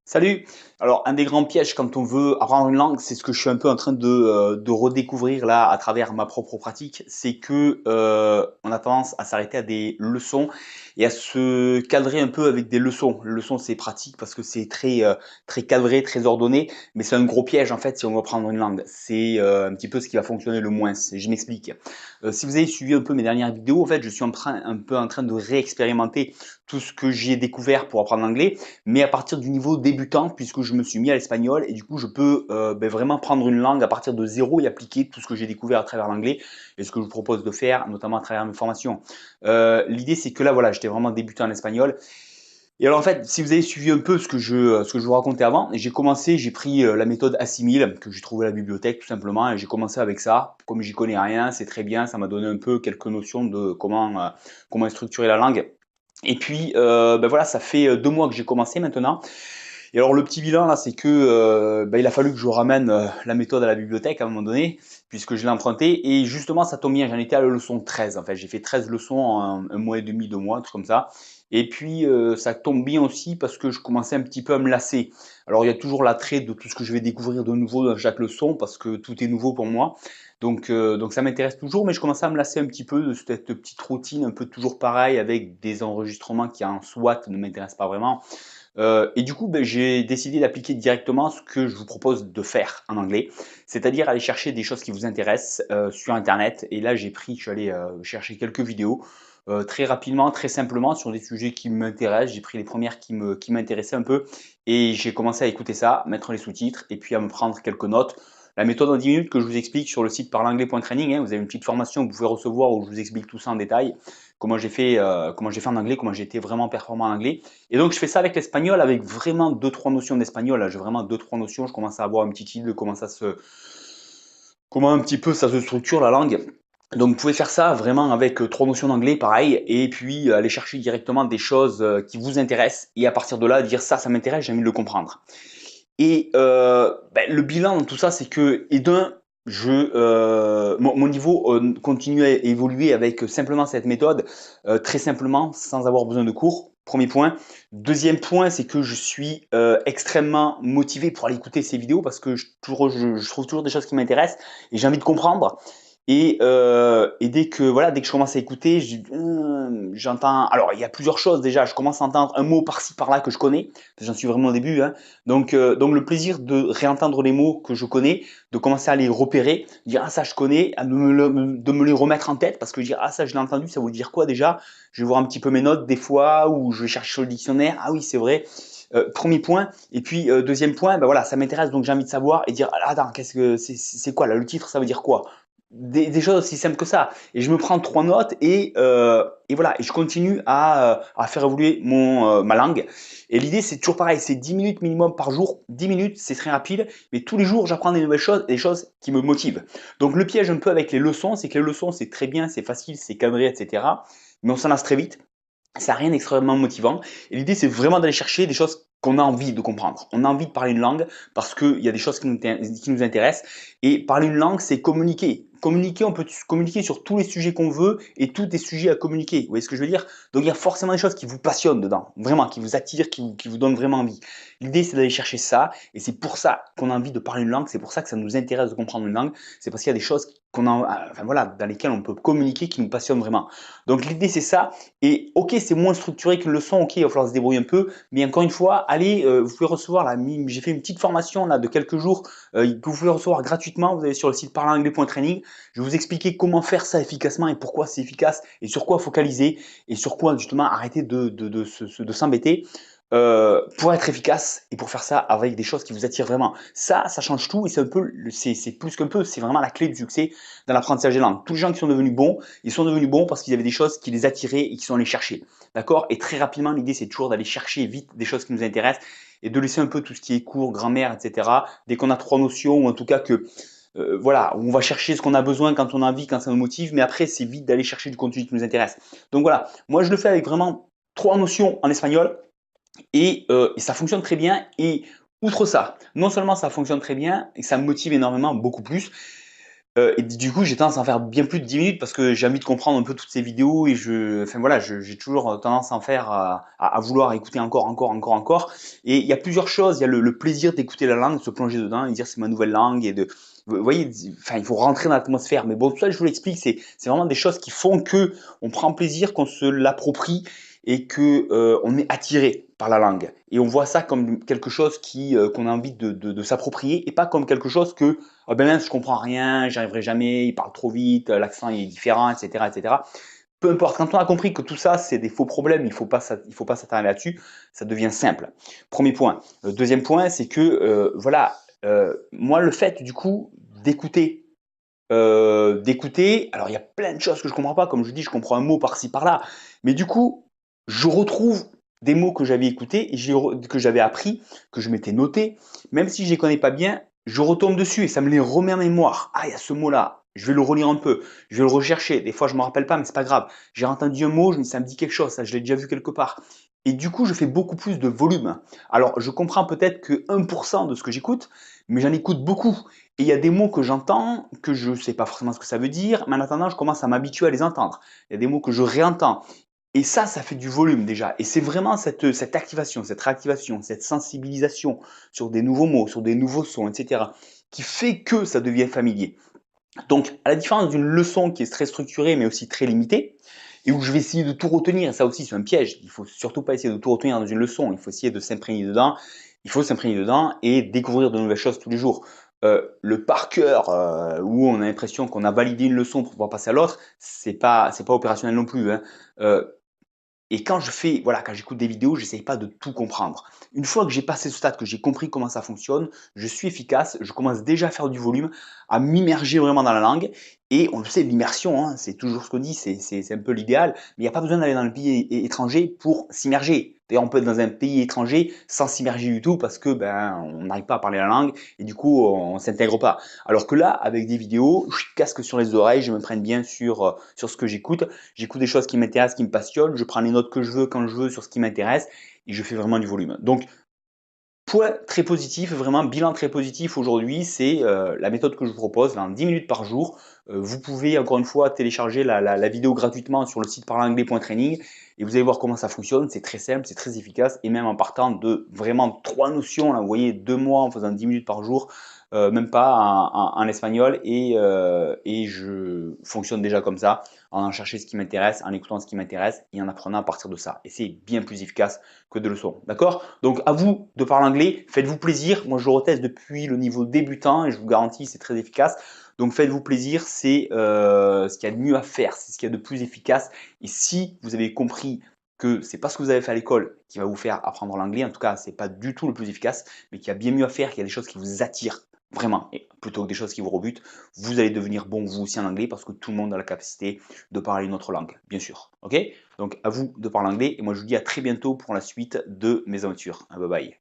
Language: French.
Salut! Alors, un des grands pièges quand on veut apprendre une langue, c'est ce que je suis un peu en train de redécouvrir là à travers ma propre pratique, c'est que on a tendance à s'arrêter à des leçons et à se cadrer un peu avec des leçons. Les leçons, c'est pratique parce que c'est très cadré, très ordonné, mais c'est un gros piège en fait si on veut apprendre une langue. C'est un petit peu ce qui va fonctionner le moins. Je m'explique. Si vous avez suivi un peu mes dernières vidéos, en fait, je suis un peu en train de réexpérimenter tout ce que j'ai découvert pour apprendre l'anglais, mais à partir du niveau débutant, puisque je me suis mis à l'espagnol et du coup je peux vraiment prendre une langue à partir de zéro et appliquer tout ce que j'ai découvert à travers l'anglais et ce que je vous propose de faire, notamment à travers mes formations. L'idée c'est que là voilà, j'étais vraiment débutant en espagnol. Et alors en fait, si vous avez suivi un peu ce que je vous racontais avant, j'ai commencé, j'ai pris la méthode Assimile que j'ai trouvé à la bibliothèque tout simplement et j'ai commencé avec ça. Comme j'y connais rien, c'est très bien, ça m'a donné un peu quelques notions de comment structurer la langue. Et puis, ben voilà, ça fait 2 mois que j'ai commencé maintenant. Et alors le petit bilan là, c'est que il a fallu que je ramène la méthode à la bibliothèque à un moment donné, puisque je l'ai empruntée. Et justement, ça tombe bien, j'en étais à la leçon 13. En fait, j'ai fait 13 leçons en un mois et demi, 2 mois, un truc comme ça. Et puis, ça tombe bien aussi parce que je commençais un petit peu à me lasser. Alors, il y a toujours l'attrait de tout ce que je vais découvrir de nouveau dans chaque leçon, parce que tout est nouveau pour moi. Donc ça m'intéresse toujours, mais je commençais à me lasser un petit peu de cette petite routine un peu toujours pareil, avec des enregistrements qui en soi ne m'intéressent pas vraiment. Et du coup, j'ai décidé d'appliquer directement ce que je vous propose de faire en anglais, c'est-à-dire aller chercher des choses qui vous intéressent sur Internet. Et là, je suis allé chercher quelques vidéos très rapidement, très simplement sur des sujets qui m'intéressent. J'ai pris les premières qui m'intéressaient un peu et j'ai commencé à écouter ça, mettre les sous-titres et puis à me prendre quelques notes. La méthode en 10 minutes que je vous explique sur le site parlanglais.training, hein, vous avez une petite formation que vous pouvez recevoir où je vous explique tout ça en détail, comment j'ai fait en anglais, comment j'ai été vraiment performant en anglais. Et donc je fais ça avec l'espagnol, avec vraiment deux trois notions d'espagnol. Là, j'ai vraiment deux trois notions. Je commence à avoir une petite idée de comment un petit peu ça se structure la langue. Donc vous pouvez faire ça vraiment avec trois notions d'anglais, pareil, et puis aller chercher directement des choses qui vous intéressent, et à partir de là, dire ça m'intéresse, j'ai envie de le comprendre. Et le bilan dans tout ça, c'est que, et d'un, mon niveau continue à évoluer avec simplement cette méthode, très simplement, sans avoir besoin de cours. Premier point. Deuxième point, c'est que je suis extrêmement motivé pour aller écouter ces vidéos parce que je trouve toujours des choses qui m'intéressent et j'ai envie de comprendre. Et dès que je commence à écouter, j'entends. Alors, il y a plusieurs choses déjà. Je commence à entendre un mot par-ci par-là que je connais. J'en suis vraiment au début, hein. Donc le plaisir de réentendre les mots que je connais, de commencer à les repérer, dire ah ça je connais, de me les remettre en tête parce que dire ah ça je l'ai entendu, ça veut dire quoi déjà? Je vais voir un petit peu mes notes des fois ou je vais chercher sur le dictionnaire. Ah oui c'est vrai. Premier point. Et puis deuxième point, ben voilà, ça m'intéresse donc j'ai envie de savoir et dire ah, attends qu'est-ce que c'est quoi là le titre ça veut dire quoi? Des choses aussi simples que ça. Et je me prends trois notes et voilà, et je continue à faire évoluer ma langue. Et l'idée, c'est toujours pareil, c'est 10 minutes minimum par jour. 10 minutes, c'est très rapide, mais tous les jours, j'apprends des nouvelles choses, des choses qui me motivent. Donc le piège un peu avec les leçons, c'est que les leçons, c'est très bien, c'est facile, c'est cadré, etc. Mais on s'en lasse très vite. Ça n'a rien d'extrêmement motivant. Et l'idée, c'est vraiment d'aller chercher des choses qu'on a envie de comprendre. On a envie de parler une langue parce qu'il y a des choses qui nous intéressent. Et parler une langue, c'est communiquer. Communiquer, on peut communiquer sur tous les sujets qu'on veut et tous les sujets à communiquer. Vous voyez ce que je veux dire? Donc il y a forcément des choses qui vous passionnent dedans, vraiment, qui vous attirent, qui vous donnent vraiment envie. L'idée, c'est d'aller chercher ça. Et c'est pour ça qu'on a envie de parler une langue. C'est pour ça que ça nous intéresse de comprendre une langue. C'est parce qu'il y a des choses enfin, voilà, dans lesquelles on peut communiquer qui nous passionnent vraiment. Donc l'idée, c'est ça. Et ok, c'est moins structuré qu'une leçon, ok, il va falloir se débrouiller un peu, mais encore une fois, allez, vous pouvez recevoir, là, j'ai fait une petite formation là de quelques jours que vous pouvez recevoir gratuitement, vous allez sur le site parlanglais.training, je vais vous expliquer comment faire ça efficacement et pourquoi c'est efficace et sur quoi focaliser et sur quoi justement arrêter de s'embêter pour être efficace et pour faire ça avec des choses qui vous attirent vraiment. Ça change tout et c'est un peu, c'est plus qu'un peu, c'est vraiment la clé du succès dans l'apprentissage des langues. Tous les gens qui sont devenus bons, ils sont devenus bons parce qu'ils avaient des choses qui les attiraient et qui sont allés chercher. D'accord? Et très rapidement, l'idée c'est toujours d'aller chercher vite des choses qui nous intéressent et de laisser un peu tout ce qui est cours, grammaire, etc. Dès qu'on a trois notions ou en tout cas que voilà, on va chercher ce qu'on a besoin quand on a envie, quand ça nous motive, mais après c'est vite d'aller chercher du contenu qui nous intéresse. Donc voilà, moi je le fais avec vraiment trois notions en espagnol et ça fonctionne très bien. Et outre ça, non seulement ça fonctionne très bien et ça me motive énormément, beaucoup plus, Et du coup, j'ai tendance à en faire bien plus de 10 minutes parce que j'ai envie de comprendre un peu toutes ces vidéos et enfin voilà, j'ai toujours tendance à en faire, à vouloir écouter encore, encore, encore, encore. Et il y a plusieurs choses. Il y a le plaisir d'écouter la langue, de se plonger dedans et dire c'est ma nouvelle langue et de, vous voyez, enfin, il faut rentrer dans l'atmosphère. Mais bon, tout ça, je vous l'explique, c'est vraiment des choses qui font que on prend plaisir, qu'on se l'approprie et que on est attiré par la langue. Et on voit ça comme quelque chose qu'on a envie de s'approprier et pas comme quelque chose que oh ben mince, je comprends rien, j'y arriverai jamais, il parle trop vite, l'accent est différent, etc., etc. Peu importe, quand on a compris que tout ça, c'est des faux problèmes, il faut pas s'attarder là-dessus, ça devient simple. Premier point. Deuxième point, c'est que, voilà, moi, le fait, du coup, d'écouter, alors il y a plein de choses que je comprends pas, comme je dis, je comprends un mot par-ci, par-là, mais du coup, je retrouve des mots que j'avais écoutés, que j'avais appris, que je m'étais noté, même si je les connais pas bien, je retombe dessus et ça me les remet en mémoire. Ah, il y a ce mot-là, je vais le relire un peu, je vais le rechercher. Des fois, je me rappelle pas, mais c'est pas grave. J'ai entendu un mot, ça me dit quelque chose, ça, je l'ai déjà vu quelque part. Et du coup, je fais beaucoup plus de volume. Alors, je comprends peut-être que 1% de ce que j'écoute, mais j'en écoute beaucoup. Et il y a des mots que j'entends, que je ne sais pas forcément ce que ça veut dire, mais en attendant, je commence à m'habituer à les entendre. Il y a des mots que je réentends. Et ça fait du volume déjà. Et c'est vraiment cette activation, cette réactivation, cette sensibilisation sur des nouveaux mots, sur des nouveaux sons, etc., qui fait que ça devient familier. Donc, à la différence d'une leçon qui est très structurée, mais aussi très limitée, et où je vais essayer de tout retenir, et ça aussi c'est un piège, il faut surtout pas essayer de tout retenir dans une leçon, il faut essayer de s'imprégner dedans, il faut s'imprégner dedans et découvrir de nouvelles choses tous les jours. Le par cœur, où on a l'impression qu'on a validé une leçon pour pouvoir passer à l'autre, c'est pas opérationnel non plus, hein. Euh, et quand voilà, quand j'écoute des vidéos, j'essaye pas de tout comprendre. Une fois que j'ai passé ce stade, que j'ai compris comment ça fonctionne, je suis efficace, je commence déjà à faire du volume, à m'immerger vraiment dans la langue. Et on le sait, l'immersion, hein, c'est toujours ce qu'on dit, c'est un peu l'idéal, mais il n'y a pas besoin d'aller dans le pays étranger pour s'immerger. D'ailleurs, on peut être dans un pays étranger sans s'immerger du tout parce que on n'arrive pas à parler la langue et du coup, on s'intègre pas. Alors que là, avec des vidéos, je casque sur les oreilles, je me prenne bien sur ce que j'écoute. J'écoute des choses qui m'intéressent, qui me passionnent, je prends les notes que je veux quand je veux sur ce qui m'intéresse et je fais vraiment du volume. Donc, point très positif, vraiment bilan très positif aujourd'hui, c'est la méthode que je vous propose, en 10 minutes par jour. Vous pouvez encore une fois télécharger la vidéo gratuitement sur le site parlanglais.training et vous allez voir comment ça fonctionne. C'est très simple, c'est très efficace et même en partant de vraiment 3 notions, là, vous voyez 2 mois en faisant 10 minutes par jour, même pas en espagnol et je fonctionne déjà comme ça, en cherchant ce qui m'intéresse, en écoutant ce qui m'intéresse et en apprenant à partir de ça. Et c'est bien plus efficace que de leçons. D'accord? Donc à vous de parler anglais, faites-vous plaisir. Moi je reteste depuis le niveau débutant et je vous garantis c'est très efficace. Donc faites-vous plaisir, c'est ce qu'il y a de mieux à faire, c'est ce qu'il y a de plus efficace. Et si vous avez compris que c'est pas ce que vous avez fait à l'école qui va vous faire apprendre l'anglais, en tout cas c'est pas du tout le plus efficace, mais qu'il y a bien mieux à faire, qu'il y a des choses qui vous attirent vraiment, et plutôt que des choses qui vous rebutent, vous allez devenir bon vous aussi en anglais parce que tout le monde a la capacité de parler une autre langue, bien sûr. Ok? Donc à vous de parler anglais et moi je vous dis à très bientôt pour la suite de mes aventures. Bye bye.